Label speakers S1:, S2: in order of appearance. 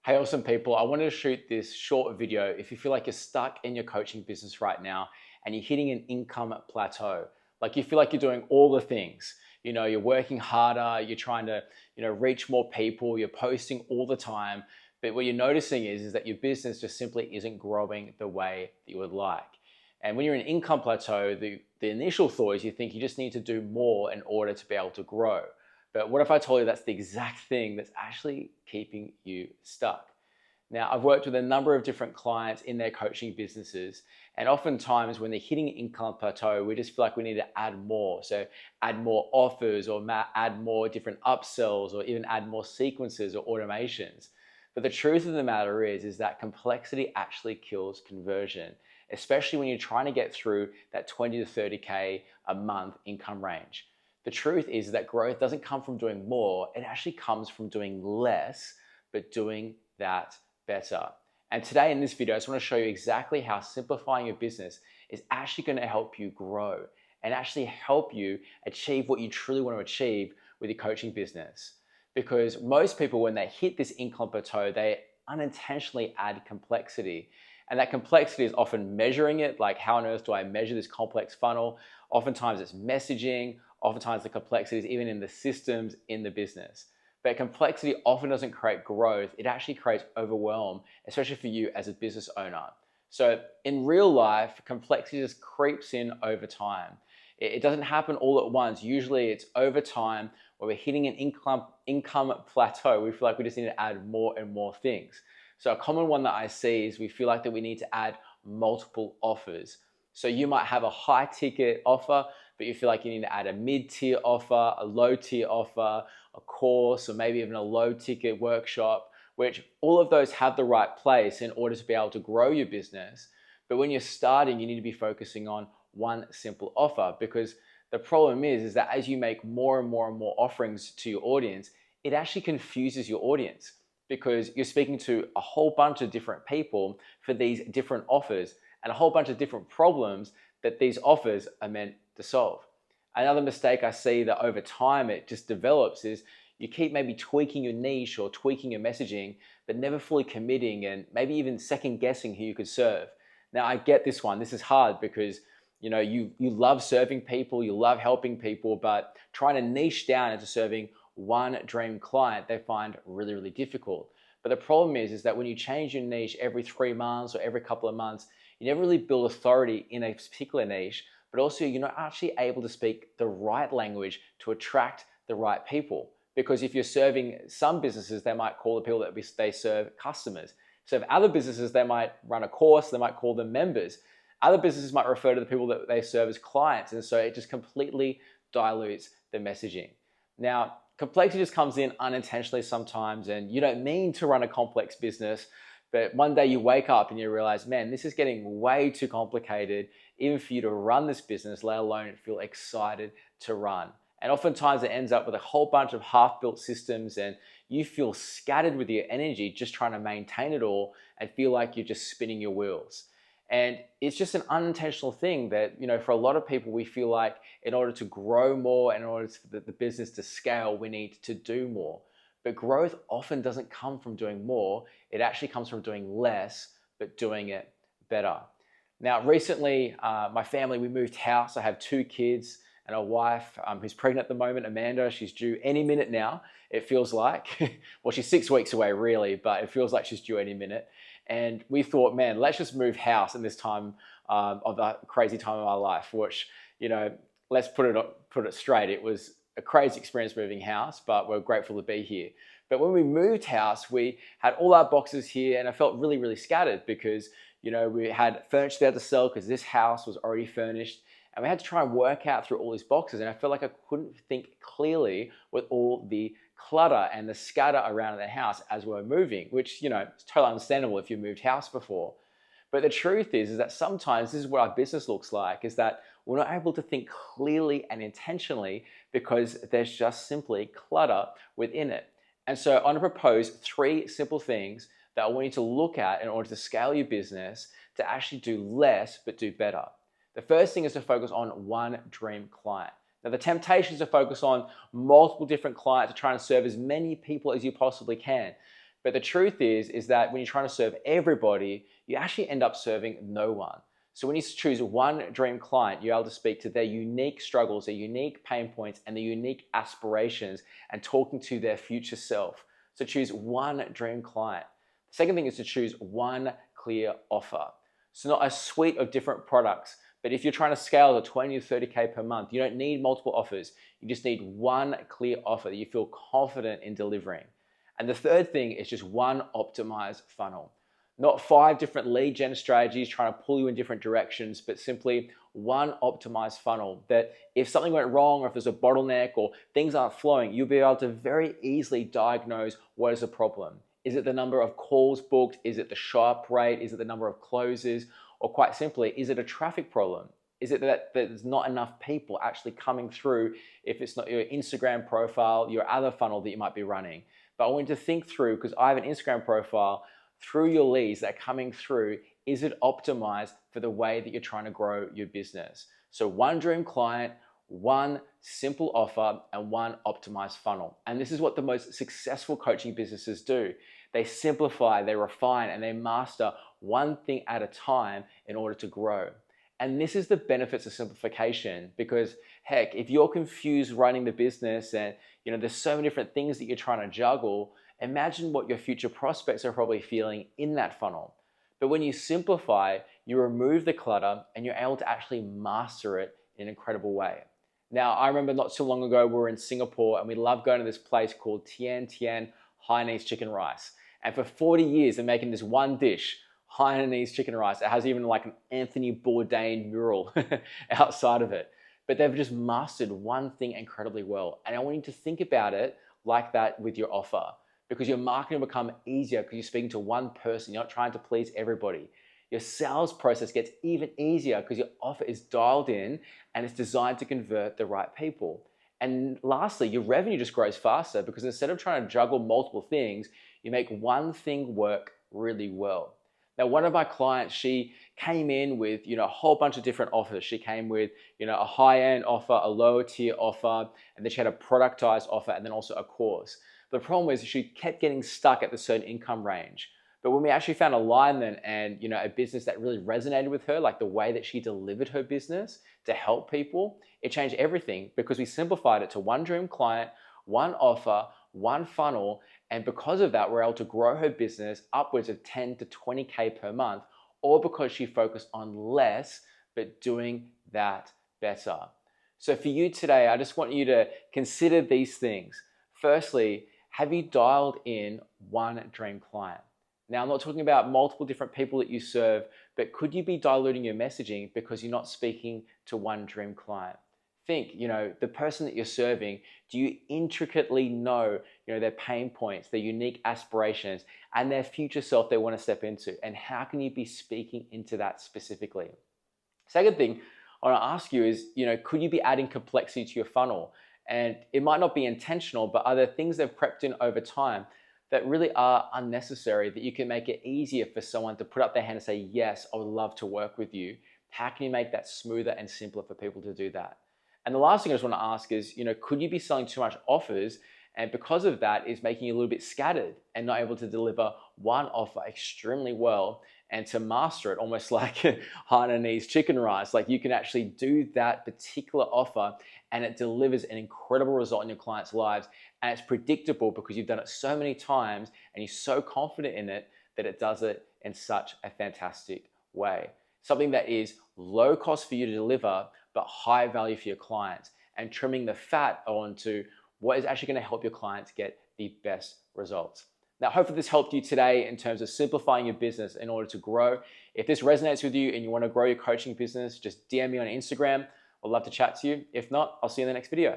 S1: Hey, awesome people. I wanted to shoot this short video if you feel like you're stuck in your coaching business right now and you're hitting an income plateau. Like you feel like you're doing all the things. You're working harder, you're trying to, reach more people, you're posting all the time. But what you're noticing is that your business just simply isn't growing the way that you would like. And when you're in an income plateau, the initial thought is you think you just need to do more in order to be able to grow. But what if I told you that's the exact thing that's actually keeping you stuck? Now, I've worked with a number of different clients in their coaching businesses, and oftentimes when they're hitting an income plateau, we just feel like we need to add more. So add more offers or add more different upsells or even add more sequences or automations. But the truth of the matter is that complexity actually kills conversion, especially when you're trying to get through that 20 to 30K a month income range. The truth is that growth doesn't come from doing more, it actually comes from doing less, but doing that better. And today in this video, I just want to show you exactly how simplifying your business is actually going to help you grow and actually help you achieve what you truly want to achieve with your coaching business. Because most people, when they hit this income plateau, they unintentionally add complexity. And that complexity is often measuring it, like how on earth do I measure this complex funnel? Oftentimes it's messaging, oftentimes the complexity is even in the systems in the business. But complexity often doesn't create growth, it actually creates overwhelm, especially for you as a business owner. So in real life, complexity just creeps in over time. It doesn't happen all at once. Usually it's over time where we're hitting an income plateau. We feel like we just need to add more and more things. So a common one that I see is we feel like that we need to add multiple offers. So you might have a high ticket offer, but you feel like you need to add a mid-tier offer, a low-tier offer, a course, or maybe even a low-ticket workshop, which all of those have the right place in order to be able to grow your business. But when you're starting, you need to be focusing on one simple offer, because the problem is that as you make more and more and more offerings to your audience, it actually confuses your audience because you're speaking to a whole bunch of different people for these different offers and a whole bunch of different problems that these offers are meant to solve. Another mistake I see that over time it just develops is you keep maybe tweaking your niche or tweaking your messaging, but never fully committing and maybe even second guessing who you could serve. Now I get this one. This is hard because you love serving people, you love helping people, but trying to niche down into serving one dream client, they find really, really difficult. But the problem is that when you change your niche every 3 months or every couple of months, you never really build authority in a particular niche, but also you're not actually able to speak the right language to attract the right people. Because if you're serving some businesses, they might call the people that they serve customers. So if other businesses, they might run a course, they might call them members. Other businesses might refer to the people that they serve as clients. And so it just completely dilutes the messaging. Now, complexity just comes in unintentionally sometimes, and you don't mean to run a complex business, but one day you wake up and you realize, man, this is getting way too complicated even for you to run this business, let alone feel excited to run. And oftentimes it ends up with a whole bunch of half-built systems and you feel scattered with your energy just trying to maintain it all and feel like you're just spinning your wheels. And it's just an unintentional thing that, for a lot of people, we feel like in order to grow more, in order for the business to scale, we need to do more. But growth often doesn't come from doing more. It actually comes from doing less, but doing it better. Now, recently, my family, we moved house. I have 2 kids and a wife who's pregnant at the moment, Amanda. She's due any minute now, it feels like. Well, she's 6 weeks away, really, but it feels like she's due any minute. And we thought, man, let's just move house in this time of the crazy time of our life, which, let's put it straight. It was a crazy experience moving house, but we're grateful to be here. But when we moved house, we had all our boxes here and I felt really, really scattered because, we had furniture there to sell because this house was already furnished. And we had to try and work out through all these boxes. And I felt like I couldn't think clearly with all the clutter and the scatter around the house as we were moving, which, it's totally understandable if you moved house before. But the truth is that sometimes this is what our business looks like, is that we're not able to think clearly and intentionally because there's just simply clutter within it. And so I want to propose 3 simple things that I want you to look at in order to scale your business to actually do less but do better. The first thing is to focus on one dream client. Now, the temptation is to focus on multiple different clients to try and serve as many people as you possibly can. But the truth is that when you're trying to serve everybody, you actually end up serving no one. So when you choose one dream client, you're able to speak to their unique struggles, their unique pain points, and their unique aspirations, and talking to their future self. So choose one dream client. The second thing is to choose one clear offer. So not a suite of different products, but if you're trying to scale to 20 to 30K per month, you don't need multiple offers. You just need one clear offer that you feel confident in delivering. And the third thing is just one optimized funnel. Not 5 different lead gen strategies trying to pull you in different directions, but simply one optimized funnel that if something went wrong or if there's a bottleneck or things aren't flowing, you'll be able to very easily diagnose what is the problem. Is it the number of calls booked? Is it the show-up rate? Is it the number of closes? Or quite simply, is it a traffic problem? Is it that there's not enough people actually coming through if it's not your Instagram profile, your other funnel that you might be running? But I want you to think through, because I have an Instagram profile, through your leads that are coming through, is it optimized for the way that you're trying to grow your business? So one dream client, one simple offer, and one optimized funnel. And this is what the most successful coaching businesses do. They simplify, they refine, and they master one thing at a time in order to grow. And this is the benefits of simplification, because heck, if you're confused running the business and there's so many different things that you're trying to juggle, imagine what your future prospects are probably feeling in that funnel. But when you simplify, you remove the clutter and you're able to actually master it in an incredible way. Now, I remember not too long ago, we were in Singapore and we loved going to this place called Tian Tian Hainanese chicken rice. And for 40 years, they're making this one dish, Hainanese chicken rice. It has even like an Anthony Bourdain mural outside of it. But they've just mastered one thing incredibly well. And I want you to think about it like that with your offer, because your marketing will become easier because you're speaking to one person. You're not trying to please everybody. Your sales process gets even easier because your offer is dialed in and it's designed to convert the right people. And lastly, your revenue just grows faster because instead of trying to juggle multiple things, you make one thing work really well. Now, one of my clients, she came in with, a whole bunch of different offers. She came with, a high-end offer, a lower tier offer, and then she had a productized offer and then also a course. The problem was she kept getting stuck at the certain income range. But when we actually found alignment and a business that really resonated with her, like the way that she delivered her business to help people, it changed everything because we simplified it to one dream client, one offer, one funnel. And because of that, we're able to grow her business upwards of 10 to 20K per month, all because she focused on less, but doing that better. So for you today, I just want you to consider these things. Firstly, have you dialed in one dream client? Now, I'm not talking about multiple different people that you serve, but could you be diluting your messaging because you're not speaking to one dream client? Think, the person that you're serving, do you intricately know, their pain points, their unique aspirations, and their future self they want to step into? And how can you be speaking into that specifically? Second thing I want to ask you is, could you be adding complexity to your funnel? And it might not be intentional, but are there things they've crept in over time that really are unnecessary that you can make it easier for someone to put up their hand and say, yes, I would love to work with you? How can you make that smoother and simpler for people to do that? And the last thing I just want to ask is, could you be selling too much offers? And because of that, is making you a little bit scattered and not able to deliver one offer extremely well and to master it almost like Hainanese chicken rice. Like you can actually do that particular offer and it delivers an incredible result in your clients' lives. And it's predictable because you've done it so many times and you're so confident in it that it does it in such a fantastic way. Something that is low cost for you to deliver, but high value for your clients, and trimming the fat onto what is actually going to help your clients get the best results. Now, hopefully this helped you today in terms of simplifying your business in order to grow. If this resonates with you and you want to grow your coaching business, just DM me on Instagram. I'd love to chat to you. If not, I'll see you in the next video.